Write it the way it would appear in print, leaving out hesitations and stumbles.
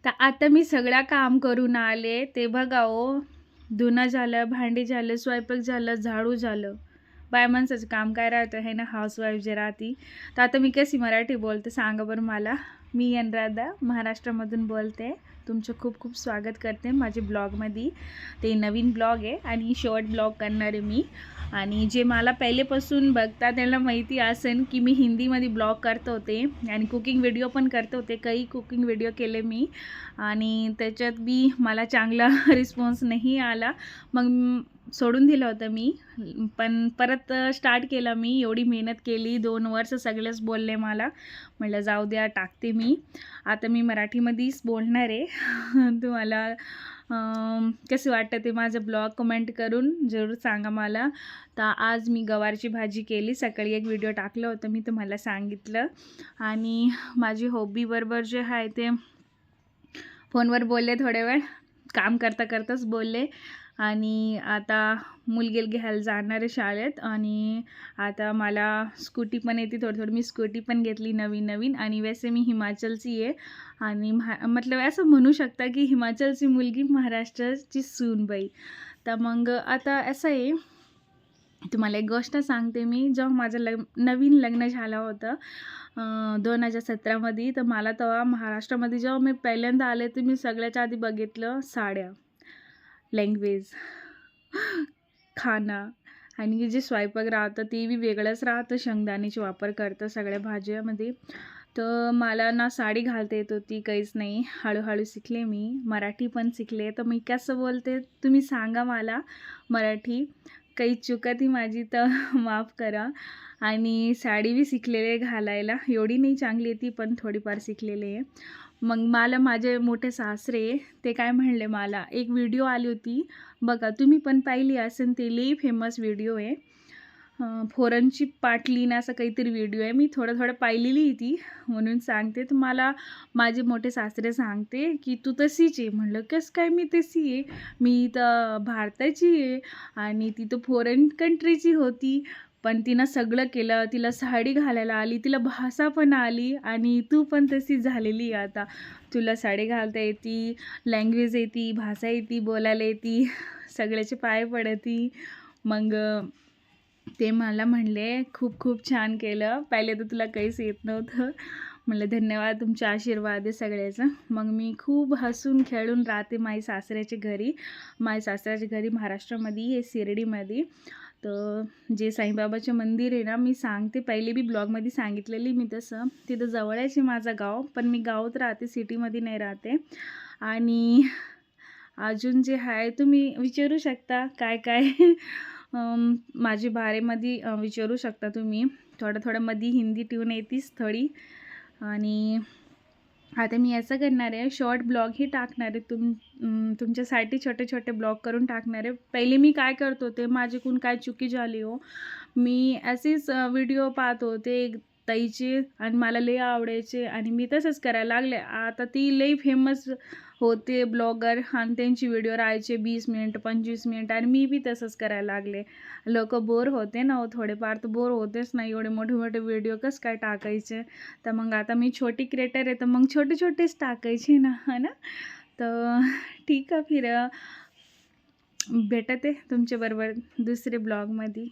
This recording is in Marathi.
तर आता मी सगळं काम करून आले. ते बघा हो, धुणं झालं, भांडी झालं, स्वयंपाक झालं, झाडू झालं. बाय माणसाचं काम काय राहतं आहे ना, हाऊसवाईफ जे राहती. तर आता मी कशी मराठी बोलते सांगा बरं मला. मी अनुराधा महाराष्ट्रामधून बोलते. तुमचं खूप खूप स्वागत करते माझे ब्लॉगमध्ये. ते नवीन ब्लॉग आहे आणि शॉर्ट ब्लॉग करणार आहे मी. आणि जे मला पहिलेपासून बघता त्यांना माहिती असेल की मी हिंदीमध्ये ब्लॉग करत होते आणि कुकिंग व्हिडिओ पण करत होते. काही कुकिंग व्हिडिओ केले मी आणि त्याच्यात बी मला चांगला रिस्पॉन्स नाही आला. मग सोडून दिलं होतं मी. पण परत स्टार्ट केलं मी. एवढी मेहनत केली, 2 वर्ष सगळेच बोलले मला. म्हटलं जाऊ द्या, टाकते मी. आता मी मराठीमध्येच बोलणार आहे. तुम्हाला कसं वाटतं ते माझं ब्लॉग कमेंट करून जरूर सांगा मला. तर आज मी गवारची भाजी केली. सकाळी एक व्हिडिओ टाकलं होतं मी तुम्हाला सांगितलं. आणि माझी हॉबीबरोबर जे आहे ते फोनवर बोलले थोडे वेळ, काम करता करताच बोलले. आणि आता मुलगी घ्यायला जाणार आहे शाळेत. आणि आता मला स्कूटी पण येते थोडी मी स्कूटी पण घेतली नवीन. आणि वैसे मी हिमाचलची आहे आणि मतलब असं म्हणू शकता की हिमाचलची मुलगी महाराष्ट्राची सूनबाई. तर मग आता असं आहे, तुम्हाला एक गोष्ट सांगते मी. जेव्हा माझं नवीन लग्न झालं होतं 2017मध्ये, तर मला तेव्हा महाराष्ट्रामध्ये जेव्हा मी पहिल्यांदा आले तर मी सगळ्याच्या आधी बघितलं साड्या, लँग्वेज, खाना आणि जे स्वयंपाक राहतं ते बी वेगळंच राहतं. शेंगदाण्याचे वापर करतं सगळ्या भाज्यामध्ये. तर मला ना साडी घालता येत होती, काहीच नाही. हळूहळू शिकले मी. मराठी पण शिकले. तर मी कसं बोलते तुम्ही सांगा मला. मराठी काही चुकती माझी तर माफ करा. आणि साडी बी शिकलेले घालायला. एवढी नाही चांगली ती, पण थोडीफार शिकलेले आहे. मग मला माझे मोठे सासरे ते काय म्हणले मला, एक व्हिडिओ आली होती बघा, तुम्ही पण पाहिली असेल. ते लई फेमस व्हिडिओ आहे. फोरनची पाटलीन असं काहीतरी व्हिडिओ आहे. मी थोडं पाहिलेली आहे ती, म्हणून सांगते. तर मला माझे मोठे सासरे सांगते की तू तशीच आहे. म्हणलं कसं काय मी तशी आहे? मी तर भारताची आहे आणि ती तर फॉरेन कंट्रीची होती. पण तिनं सगळं केलं. तिला साडी घालायला आली, तिला भाषा पण आली आणि तू पण तशीच झालेली आहे आता. तुला साडी घालता येते, लँग्वेज येते, भाषा येते, बोलायला येते, सगळ्याचे पाय पडती. मग ते मला म्हणले खूप खूप छान केलं. पहिले तर तुला काहीच येत नव्हतं. म्हणलं धन्यवाद, तुमचा आशीर्वाद आहे सगळ्याचा. मग मी खूप हसून खेळून राहते माझ्या सासऱ्याच्या घरी. माझ्या सासऱ्याच्या घरी महाराष्ट्रामध्ये आहे, शिर्डीमध्ये. तर जे साईबाबाचे मंदिर आहे ना, मी सांगते पहिले बी ब्लॉगमध्ये सांगितलेली मी तसं. तिथं जवळच आहे माझं गाव, पण मी गावात राहते, सिटीमध्ये नाही राहते. आणि अजून जे आहे तुम्ही विचारू शकता काय काय माझी बारेमध्ये विचारू शकता तुम्ही. थोडं मध्ये हिंदी ट्यून येतीच थोडी. आणि आता मी असं करणार आहे, शॉर्ट ब्लॉगही टाकणार आहे. तुमच्यासाठी छोटे छोटे ब्लॉग करून टाकणार आहे. पहिले मी काय करत होते, माझ्याकडून काय चुकी झाली हो, मी असेच व्हिडिओ पाहत होते ताईचे आणि मला लई आवडायचे आणि मी तसंच करायला लागले. आता ती लई फेमस होते ब्लॉगर आणि त्यांची व्हिडिओ राहायचे 20 मिनिट 25 मिनिट आणि मी बी तसंच करायला लागले. लोक बोर होते ना, थोडेफार तर बोर होतेच ना, एवढे मोठे मोठे व्हिडिओ कसं काय टाकायचे. तर मग आता मी छोटी क्रिएटर आहे, तर मग छोटे छोटेच टाकायचे ना, है ना. तर ठीक आहे, फिर भेटते तुमच्याबरोबर दुसरे ब्लॉगमध्ये.